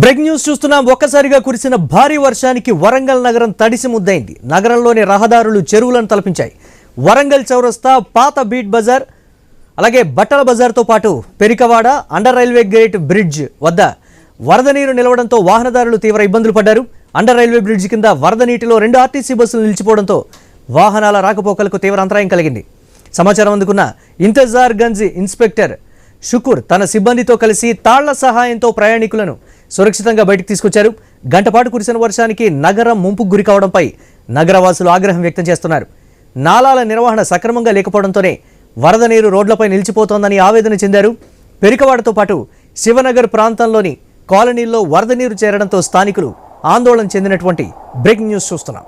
Break news చూస్తున్నాం. ఒక్కసారిగా కురిసిన భారీ వర్షానికి వరంగల్ నగరం తడిసి ముద్దైంది. నగరంలోని రహదారులు చెరువులను తలపించాయి. వరంగల్ చౌరస్తా, పాత బీట్ బజార్, అలాగే బట్టల బజార్తో పాటు పెరికవాడ, అండర్ రైల్వే గేట్ బ్రిడ్జ్ వద్ద వరద నీరు నిలవడంతో వాహనదారులు తీవ్ర ఇబ్బందులు పడ్డారు. అండర్ రైల్వే బ్రిడ్జ్ కింద వరద నీటిలో 2 ఆర్టీసీ బస్సులు నిలిచిపోవడంతో వాహనాల రాకపోకలకు తీవ్ర అంతరాయం కలిగింది. సమాచారం అందుకున్న ఇంతజార్ గంజ్ ఇన్స్పెక్టర్ షుకూర్ తన సిబ్బందితో కలిసి తాళ్ల సహాయంతో ప్రయాణికులను సురక్షితంగా బయటకు తీసుకొచ్చారు. గంటపాటు కురిసిన వర్షానికి నగరం ముంపుకు గురి కావడంపై నగరవాసులు ఆగ్రహం వ్యక్తం చేస్తున్నారు. నాలాల నిర్వహణ సక్రమంగా లేకపోవడంతోనే వరద నీరు రోడ్లపై నిలిచిపోతోందని ఆవేదన చెందారు. పెరికవాడతో పాటు శివనగర్ ప్రాంతంలోని కాలనీల్లో వరద నీరు చేరడంతో స్థానికులు ఆందోళన చెందినటువంటి బ్రేకింగ్ న్యూస్ చూస్తున్నాం.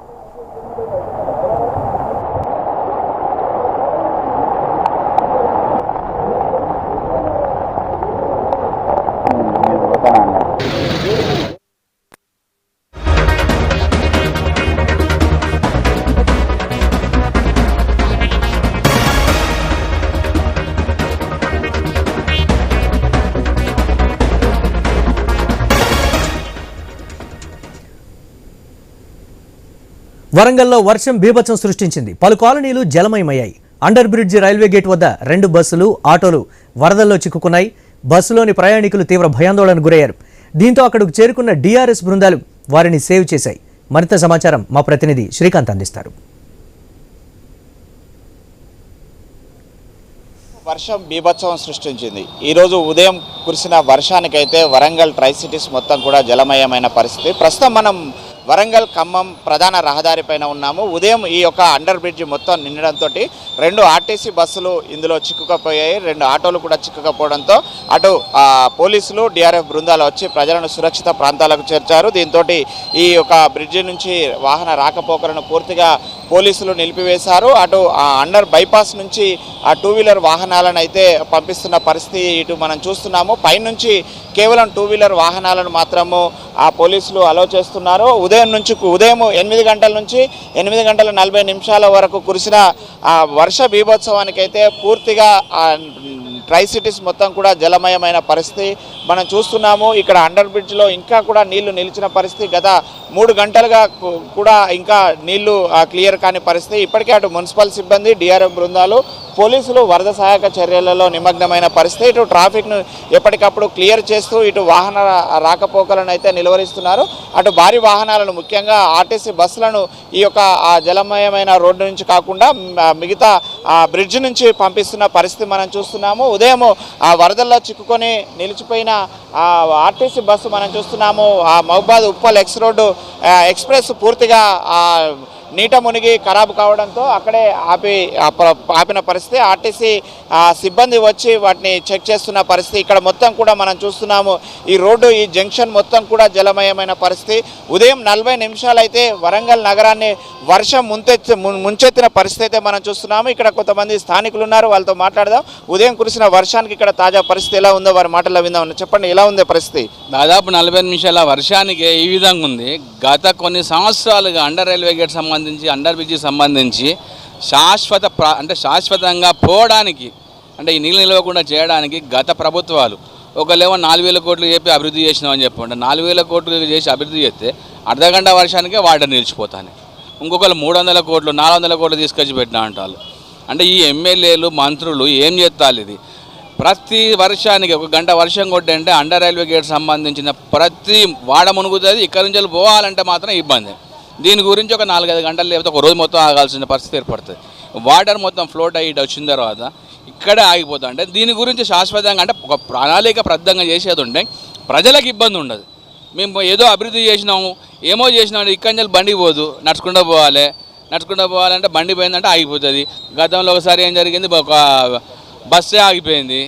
వరంగల్లో వర్షం బీభత్సం సృష్టించింది. పలు కాలనీలు జలమయమయ్యాయి. అండర్ బ్రిడ్జ్ రైల్వే గేట్ వద్ద 2 బస్సులు, ఆటోలు వరదల్లో చిక్కుకున్నాయి. బస్సులోని ప్రయాణికులు తీవ్ర భయాందోళనకు గురయ్యారు. దీంతో అక్కడకు చేరుకున్న DRS బృందాలు వారిని సేవ్ చేశాయి. మరింత సమాచారం మా ప్రతినిధి శ్రీకాంత్ అందిస్తారు. వర్షం బీభత్సవం సృష్టించింది. ఈరోజు ఉదయం కురిసిన వర్షానికైతే వరంగల్ ట్రై సిటీస్ మొత్తం కూడా జలమయమైన పరిస్థితి. ప్రస్తుతం మనం వరంగల్ ఖమ్మం ప్రధాన రహదారి పైన ఉన్నాము. ఉదయం ఈ యొక్క అండర్ బ్రిడ్జ్ మొత్తం నిండడంతో 2 ఆర్టీసీ బస్సులు ఇందులో చిక్కుకపోయాయి. 2 ఆటోలు కూడా చిక్కుకపోవడంతో అటు పోలీసులు, DRF బృందాలు వచ్చి ప్రజలను సురక్షిత ప్రాంతాలకు చేర్చారు. దీంతో ఈ యొక్క బ్రిడ్జి నుంచి వాహన రాకపోకలను పూర్తిగా పోలీసులు నిలిపివేశారు. అటు అండర్ బైపాస్ నుంచి ఆ 2 వీలర్ వాహనాలను అయితే పంపిస్తున్న పరిస్థితి ఇటు మనం చూస్తున్నాము. పైనుంచి కేవలం 2 వీలర్ వాహనాలను మాత్రము ఆ పోలీసులు అలో చేస్తున్నారు. ఉదయం 8 గంటల నుంచి 8 గంటల 40 నిమిషాల వరకు కురిసిన వర్ష బీభోత్సవానికి అయితే పూర్తిగా ట్రై సిటీస్ మొత్తం కూడా జలమయమైన పరిస్థితి మనం చూస్తున్నాము. ఇక్కడ అండర్ బ్రిడ్జ్లో ఇంకా కూడా నీళ్లు నిలిచిన పరిస్థితి. గత 3 గంటలుగా కూడా ఇంకా నీళ్లు క్లియర్ కాని పరిస్థితి. ఇప్పటికే అటు మున్సిపల్ సిబ్బంది, DRF బృందాలు, పోలీసులు వరద సహాయక చర్యలలో నిమగ్నమైన పరిస్థితి. ఇటు ట్రాఫిక్ను ఎప్పటికప్పుడు క్లియర్ చేస్తూ ఇటు వాహన రాకపోకలను అయితే నిలువరిస్తున్నారు. అటు భారీ వాహనాలను, ముఖ్యంగా ఆర్టీసీ బస్సులను ఈ యొక్క జలమయమైన రోడ్డు నుంచి కాకుండా మిగతా బ్రిడ్జ్ నుంచి పంపిస్తున్న పరిస్థితి మనం చూస్తున్నాము. ఉదయం వరదల్లో చిక్కుకొని నిలిచిపోయిన ఆర్టీసీ బస్సు మనం చూస్తున్నాము. మహబాద్ ఉప్పల్ ఎక్స్ప్రెస్ పూర్తిగా నీట మునిగి ఖరాబు కావడంతో అక్కడే ఆపిన పరిస్థితి. ఆర్టీసీ సిబ్బంది వచ్చి వాటిని చెక్ చేస్తున్న పరిస్థితి. ఇక్కడ మొత్తం కూడా మనం చూస్తున్నాము. ఈ రోడ్డు, ఈ జంక్షన్ మొత్తం కూడా జలమయమైన పరిస్థితి. ఉదయం 40 నిమిషాలు అయితే వరంగల్ నగరాన్ని వర్షం ముంచెత్తిన పరిస్థితి అయితే మనం చూస్తున్నాము. ఇక్కడ కొంతమంది స్థానికులు ఉన్నారు, వాళ్ళతో మాట్లాడదాం. ఉదయం కురిసిన వర్షానికి ఇక్కడ తాజా పరిస్థితి ఎలా ఉందో వారి మాటల్లో విందాం. చెప్పండి, ఎలా ఉంది పరిస్థితి? దాదాపు 40 నిమిషాల వర్షానికి ఈ విధంగా ఉంది. గత కొన్ని సంవత్సరాలుగా అండర్ రైల్వే గేట్ సంబంధించి, అండర్ బ్రిడ్జ్కి సంబంధించి శాశ్వతంగా పోవడానికి, అంటే ఈ నీళ్ళు నిలవకుండా చేయడానికి గత ప్రభుత్వాలు ఒకళ్ళేమో 4,000 కోట్లు చెప్పి అభివృద్ధి చేసినామని చెప్పండి. 4,000 కోట్లు చేసి అభివృద్ధి చేస్తే అర్ధగంట వర్షానికే వాటర్ నిలిచిపోతాను. ఇంకొకరు 300 కోట్లు 400 కోట్లు తీసుకొచ్చి పెట్టినా అంటారు. అంటే ఈ ఎమ్మెల్యేలు, మంత్రులు ఏం చేస్తారు? ఇది ప్రతి వర్షానికి 1 గంట వర్షం కొట్టంటే అండర్ రైల్వే గేట్ సంబంధించిన ప్రతి వాడ మునుగుతుంది. ఇక్కడ నుంచి పోవాలంటే మాత్రం ఇబ్బంది. దీని గురించి ఒక 4-5 గంటలు లేకపోతే ఒక రోజు మొత్తం ఆగాల్సిన పరిస్థితి ఏర్పడుతుంది. వాటర్ మొత్తం ఫ్లోట్ అయ్యి వచ్చిన తర్వాత ఇక్కడే ఆగిపోతుంది. అంటే దీని గురించి శాశ్వతంగా, అంటే ఒక ప్రణాళికబద్ధంగా చేసేది ఉంటే ప్రజలకు ఇబ్బంది ఉండదు. మేము ఏదో అభివృద్ధి చేసినాము, ఏమో చేసినాము, ఇక్కడి నుంచి బండి పోదు, నడుచుకుంటూ పోవాలంటే బండి పోయిందంటే ఆగిపోతుంది. గతంలో ఒకసారి ఏం జరిగింది, ఒక బస్సే ఆగిపోయింది.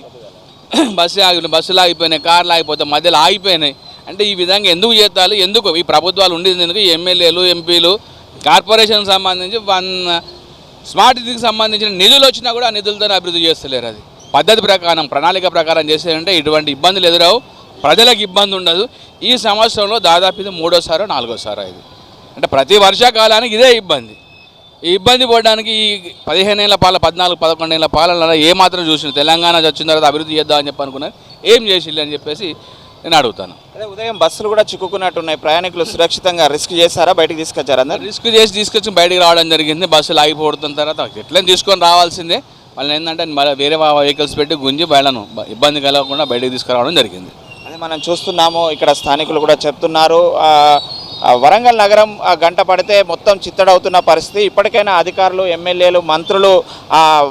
బస్సులు ఆగిపోయినాయి, కార్లు ఆగిపోతాయి, మధ్యలో ఆగిపోయినాయి. అంటే ఈ విధంగా ఎందుకు చేస్తాలు? ఎందుకు ఈ ప్రభుత్వాలు ఉండేది? ఎందుకు ఎమ్మెల్యేలు, ఎంపీలు, కార్పొరేషన్ సంబంధించి స్మార్ట్ సిటీకి సంబంధించిన నిధులు వచ్చినా కూడా ఆ నిధులతో అభివృద్ధి చేస్తలేరు. అది పద్ధతి ప్రకారం, ప్రణాళిక ప్రకారం చేసేదంటే ఇటువంటి ఇబ్బందులు ఎదురావు, ప్రజలకు ఇబ్బంది ఉండదు. ఈ సంవత్సరంలో దాదాపు ఇది 3వ సారో 4వ సారో ఇది. అంటే ప్రతి వర్షాకాలానికి ఇదే ఇబ్బంది. ఈ ఇబ్బంది పడడానికి ఈ 15 ఏళ్ల పాలన, 14-11 ఏళ్ల పాలన ఏమాత్రం చూసిన తెలంగాణ వచ్చిన తర్వాత అభివృద్ధి చేద్దామని చెప్పి అనుకున్నారు. ఏం చేసిల్లు అని చెప్పేసి నేను అడుగుతాను. అదే ఉదయం బస్సులు కూడా చిక్కుకున్నట్టున్నాయి, ప్రయాణికులు సురక్షితంగా రిస్క్ చేశారా, బయటికి తీసుకొచ్చారా అందరు? రిస్క్ చేసి తీసుకొచ్చి బయటికి రావడం జరిగింది. బస్సులు ఆగిపోతున్న తర్వాత ఎట్లయినా తీసుకొని రావాల్సిందే. వాళ్ళు ఏంటంటే మళ్ళీ వేరే వెహికల్స్ పెట్టి గుంజి బయటను ఇబ్బంది కలగకుండా బయటికి తీసుకురావడం జరిగింది. అదే మనం చూస్తున్నాము, ఇక్కడ స్థానికులు కూడా చెప్తున్నారు. వరంగల్ నగరం గంట పడితే మొత్తం చిత్తడవుతున్న పరిస్థితి. ఇప్పటికైనా అధికారులు, ఎమ్మెల్యేలు, మంత్రులు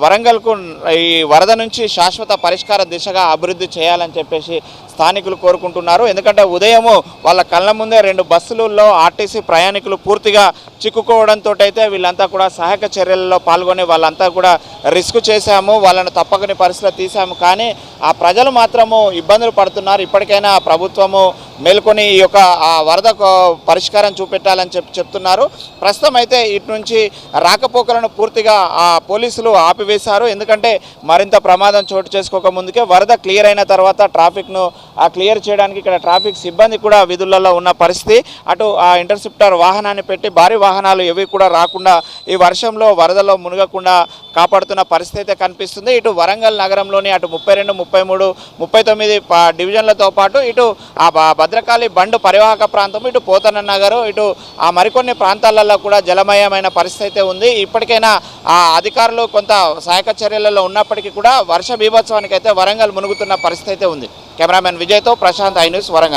వరంగల్కు ఈ వరద నుంచి శాశ్వత పరిష్కార దిశగా అభివృద్ధి చేయాలని చెప్పేసి స్థానికులు కోరుకుంటున్నారు. ఎందుకంటే ఉదయము వాళ్ళ కళ్ళ ముందే 2 బస్సులలో ఆర్టీసీ ప్రయాణికులు పూర్తిగా చిక్కుకోవడంతో అయితే వీళ్ళంతా కూడా సహాయక చర్యలలో పాల్గొని వాళ్ళంతా కూడా రిస్క్ చేశాము, వాళ్ళను తప్పకని పరిస్థితిలో తీసాము. కానీ ఆ ప్రజలు మాత్రము ఇబ్బందులు పడుతున్నారు. ఇప్పటికైనా ప్రభుత్వము మేల్కొని ఈ యొక్క వరద పరిష్కారం చూపెట్టాలని చెప్తున్నారు. ప్రస్తుతం అయితే ఇటు నుంచి రాకపోకలను పూర్తిగా పోలీసులు ఆపివేశారు. ఎందుకంటే మరింత ప్రమాదం చోటు చేసుకోక ముందుకే వరద క్లియర్ అయిన తర్వాత ట్రాఫిక్ను క్లియర్ చేయడానికి ఇక్కడ ట్రాఫిక్ సిబ్బంది కూడా విధులలో ఉన్న పరిస్థితి. అటు ఇంటర్సెప్టర్ వాహనాన్ని పెట్టి భారీ వాహనాలు ఏవి కూడా రాకుండా ఈ వర్షంలో వరదలో మునగకుండా కాపాడుతున్న పరిస్థితి అయితే కనిపిస్తుంది. ఇటు వరంగల్ నగరంలోని అటు 32, 33, 39 డివిజన్లతో పాటు ఇటు భద్రకాళి బండు పరివాహక ప్రాంతం, ఇటు పోతన్న నగరు, ఇటు మరికొన్ని ప్రాంతాలలో కూడా జలమయమైన పరిస్థితి అయితే ఉంది. ఇప్పటికైనా అధికారులు కొంత సహాయక చర్యలలో ఉన్నప్పటికీ కూడా వర్ష బీభత్సవానికి అయితే వరంగల్ మునుగుతున్న పరిస్థితి అయితే ఉంది. కెమెరామెన్ విజయ్తో ప్రశాంత్, ఐ న్యూస్, వరంగల్.